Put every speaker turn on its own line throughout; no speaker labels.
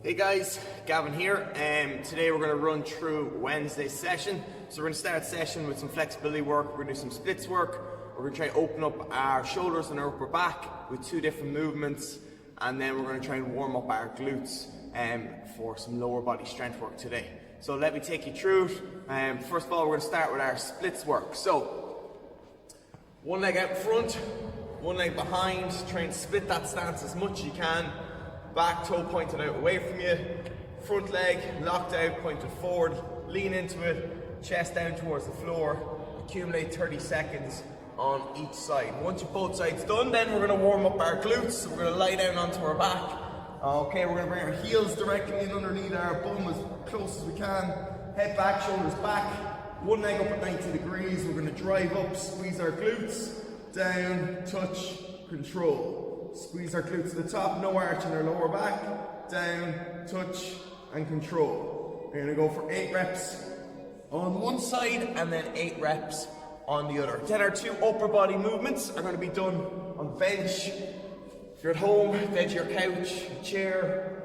Hey guys, Gavin here. Today we're going to run through Wednesday's session. So we're going to start session with some flexibility work. We're going to do some splits work. We're going to try to open up our shoulders and our upper back with 2 different movements, and then we're going to try and warm up our glutes for some lower body strength work today. So let me take you through it. First of all, we're going to start with our splits work. So one leg out in front, one leg behind. Try and split that stance as much as you can. Back toe pointed out away from you, front leg locked out, pointed forward, lean into it, chest down towards the floor, accumulate 30 seconds on each side. Once you've both sides done, then we're going to warm up our glutes. So we're going to lie down onto our back. Okay, we're going to bring our heels directly in underneath our bum as close as we can, head back, shoulders back, one leg up at 90 degrees. We're going to drive up, squeeze our glutes, down, touch, control. Squeeze our glutes to the top, no arch in our lower back, down, touch, and control. We're going to go for 8 reps on one side and then 8 reps on the other. Then our 2 upper body movements are going to be done on the bench. If you're at home, bed to your couch, chair,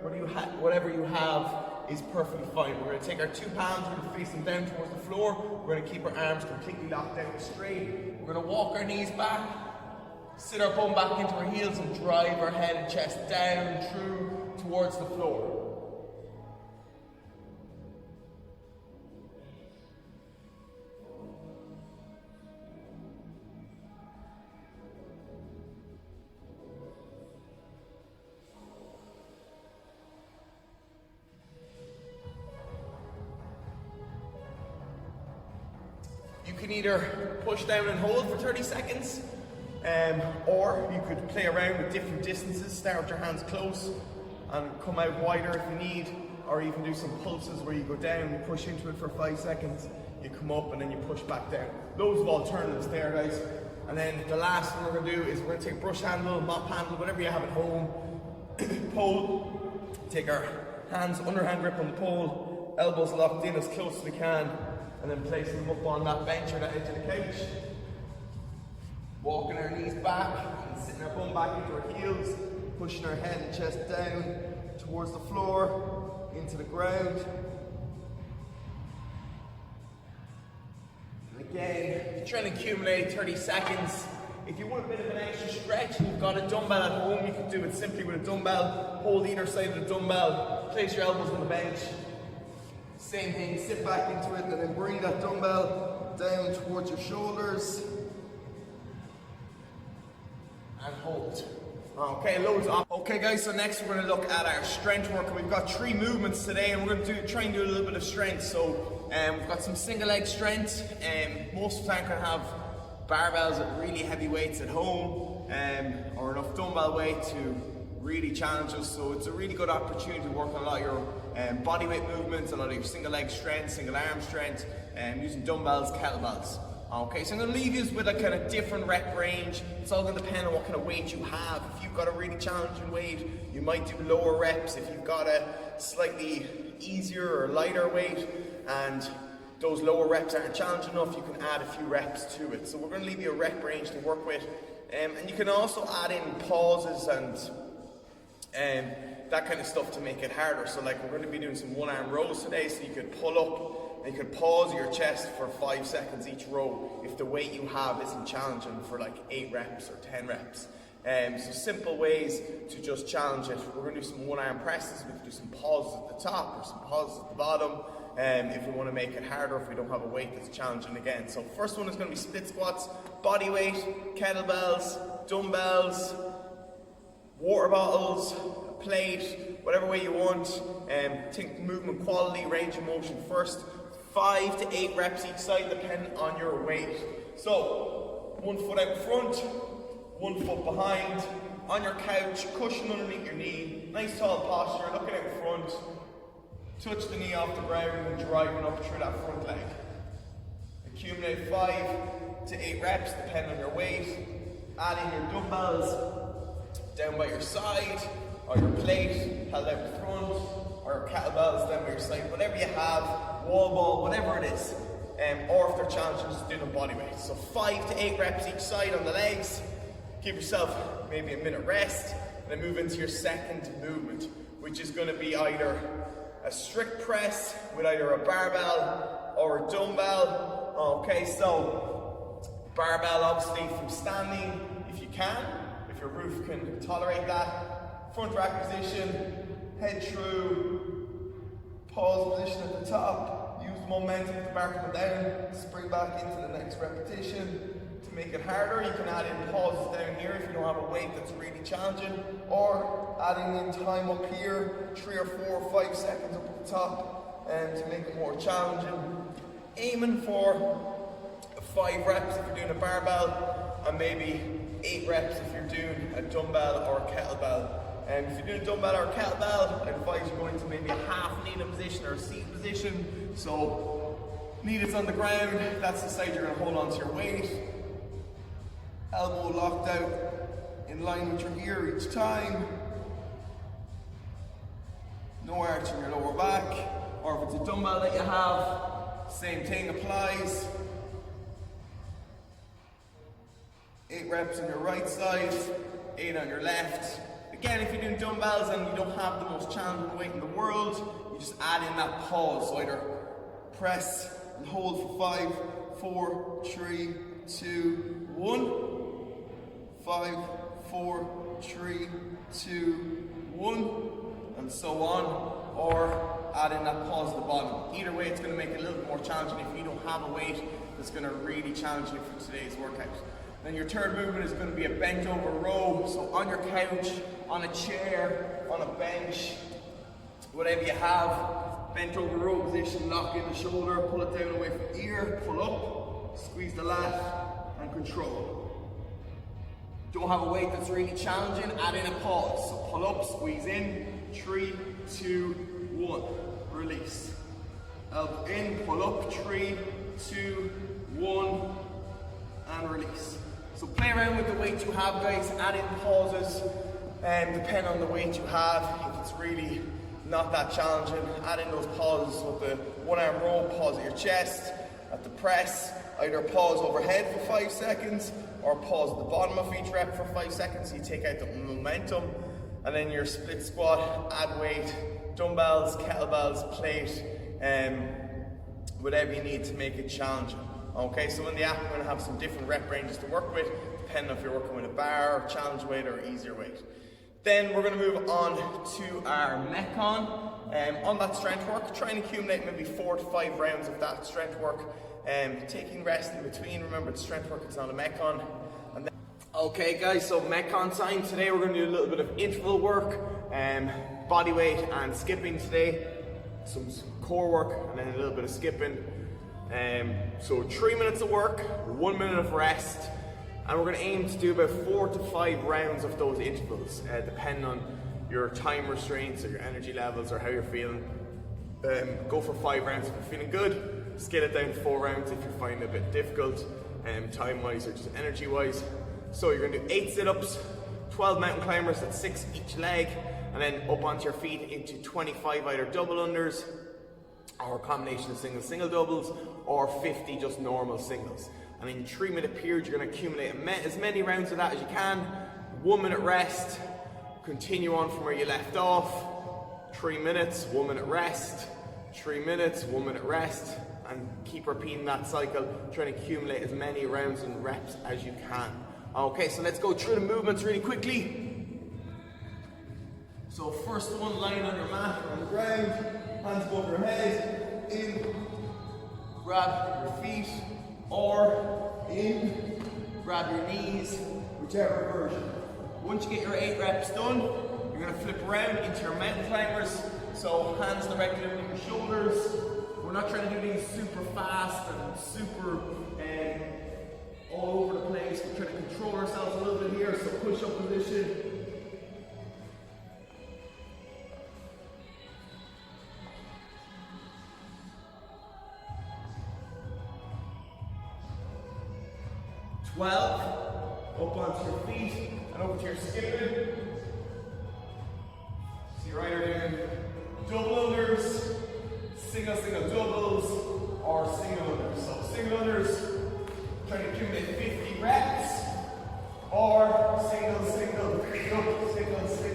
whatever you have is perfectly fine. We're going to take our 2 palms, we're going to face them down towards the floor. We're going to keep our arms completely locked down straight. We're going to walk our knees back, sit our bum back into our heels and drive our head and chest down through towards the floor. You can either push down and hold for 30 seconds, or you could play around with different distances. Start with your hands close and come out wider if you need, or even do some pulses where you go down, you push into it for 5 seconds, you come up and then you push back down. Loads of alternatives there, guys. And then the last thing we're going to do is we're going to take brush handle, mop handle, whatever you have at home, pole, take our hands, underhand grip on the pole, elbows locked in as close as we can, and then place them up on that bench or that edge of the couch. Walking our knees back and sitting our bum back into our heels, pushing our head and chest down towards the floor, into the ground. And again, you're trying to accumulate 30 seconds. If you want a bit of an extra stretch and you've got a dumbbell at home, you can do it simply with a dumbbell. Hold either side of the dumbbell, place your elbows on the bench. Same thing, sit back into it and then bring that dumbbell down towards your shoulders. And hold. Okay, loads up. Okay guys, so next we're going to look at our strength work. We've got 3 movements today and we're going to try and do a little bit of strength. So we've got some single leg strength. Most of the time going to have barbells at really heavy weights at home, or enough dumbbell weight to really challenge us. So it's a really good opportunity to work on a lot of your body weight movements, a lot of your single leg strength, single arm strength, using dumbbells, kettlebells. Okay, so I'm going to leave you with a kind of different rep range. It's all going to depend on what kind of weight you have. If you've got a really challenging weight, you might do lower reps. If you've got a slightly easier or lighter weight and those lower reps aren't challenging enough, you can add a few reps to it. So we're going to leave you a rep range to work with. And you can also add in pauses and that kind of stuff to make it harder. So like we're going to be doing some 1-arm rows today, so you could pull up and you could pause your chest for 5 seconds each row if the weight you have isn't challenging for like 8 reps or 10 reps. So simple ways to just challenge it. We're going to do some 1-arm presses. We can do some pauses at the top or some pauses at the bottom if we want to make it harder, if we don't have a weight that's challenging again. So first one is going to be split squats, body weight, kettlebells, dumbbells, water bottles, plate, whatever way you want. Think movement quality, range of motion first. 5 to 8 reps each side depending on your weight. So 1 foot out front, 1 foot behind, on your couch, cushion underneath your knee, nice tall posture, looking out front, touch the knee off the ground and driving up through that front leg. Accumulate 5 to 8 reps depending on your weight. Add in your dumbbells down by your side, or your plate held out in front, or kettlebells down by your side, whatever you have, wall ball, whatever it is. Or if they're challenging, just do them body weight. So 5 to 8 reps each side on the legs. Give yourself maybe a minute rest, and then move into your second movement, which is going to be either a strict press with either a barbell or a dumbbell. Okay, so barbell obviously from standing if you can, if your roof can tolerate that. Front rack position, head through, pause position at the top, use the momentum to back them down, spring back into the next repetition. To make it harder, you can add in pauses down here if you don't have a weight that's really challenging, or adding in time up here, 3 or 4 or 5 seconds up at the top, and to make it more challenging. Aiming for 5 reps if you're doing a barbell, and maybe 8 reps if you're doing a dumbbell or a kettlebell. And if you're doing a dumbbell or a kettlebell, I advise you going into maybe a half kneeling position or a seated position. So knee is on the ground, that's the side you're going to hold on to your weight. Elbow locked out in line with your ear each time. No arch in your lower back. Or if it's a dumbbell that you have, same thing applies. 8 reps on your right side, 8 on your left. Again, if you're doing dumbbells and you don't have the most challenging weight in the world, you just add in that pause. So either press and hold for 5, 4, 3, 2, 1. 5, 4, 3, 2, 1, and so on. Or add in that pause at the bottom. Either way, it's going to make it a little bit more challenging if you don't have a weight that's going to really challenge you for today's workout. Then your third movement is going to be a bent over row. So on your couch, on a chair, on a bench, whatever you have, bent over row position, lock in the shoulder, pull it down away from the ear, pull up, squeeze the lat, and control. Don't have a weight that's really challenging, add in a pause. So pull up, squeeze in, 3, 2, 1, release. Elbow in, pull up, 3, 2, 1, and release. So play around with the weight you have, guys, add in pauses, and depend on the weight you have. If it's really not that challenging, add in those pauses with the 1-arm row, pause at your chest, at the press, either pause overhead for 5 seconds, or pause at the bottom of each rep for 5 seconds, so you take out the momentum. And then your split squat, add weight, dumbbells, kettlebells, plate, whatever you need to make it challenging. Okay, so in the app, we're going to have some different rep ranges to work with, depending if you're working with a bar, challenge weight, or easier weight. Then we're going to move on to our Metcon. On that strength work, try and accumulate maybe 4 to 5 rounds of that strength work. Taking rest in between. Remember, it's strength work, it's not a Metcon. Okay guys, so Metcon time. Today we're going to do a little bit of interval work, body weight and skipping today. Some core work and then a little bit of skipping. So 3 minutes of work, 1 minute of rest, and we're going to aim to do about 4 to 5 rounds of those intervals, depending on your time restraints or your energy levels or how you're feeling. Go for 5 rounds if you're feeling good, scale it down to 4 rounds if you're finding it a bit difficult, time wise or just energy wise. So you're going to do 8 sit-ups, 12 mountain climbers at 6 each leg, and then up onto your feet into 25 either double unders or a combination of single doubles, or 50 just normal singles. And in 3 minute period, you're going to accumulate as many rounds of that as you can. 1 minute rest, continue on from where you left off. 3 minutes, 1 minute rest, 3 minutes, 1 minute rest, and keep repeating that cycle, trying to accumulate as many rounds and reps as you can. Okay, so let's go through the movements really quickly. So first one, lying on your mat or on the ground, hands above your head, in, grab your feet, or in, grab your knees, whichever version. Once you get your 8 reps done, you're going to flip around into your mountain climbers. So hands directly under your shoulders. We're not trying to do these super fast and super all over the place. We're trying to control ourselves a little bit here. So push up position. Up onto your feet and over to your skipping. So you're either doing double unders, single doubles, or single unders. So single unders, trying to accumulate 50 reps, or single, double, single, double, single,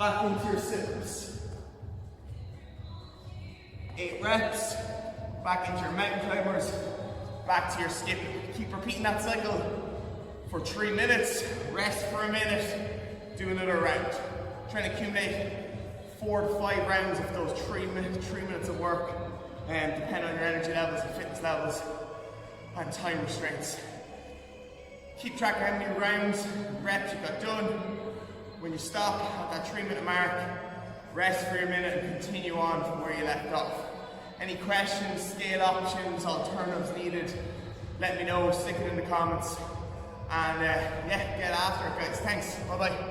back into your sit-ups. 8 reps, back into your mountain climbers, back to your skip. Keep repeating that cycle for 3 minutes, rest for a minute, do another round. Trying to accumulate 4 to 5 rounds of those 3 minutes of work, and depending on your energy levels and fitness levels and time restraints. Keep track of how many rounds, reps you got done. When you stop at that 3-minute mark, rest for a minute and continue on from where you left off. Any questions, scale options, alternatives needed, let me know, stick it in the comments. And yeah, get after it guys. Thanks, bye bye.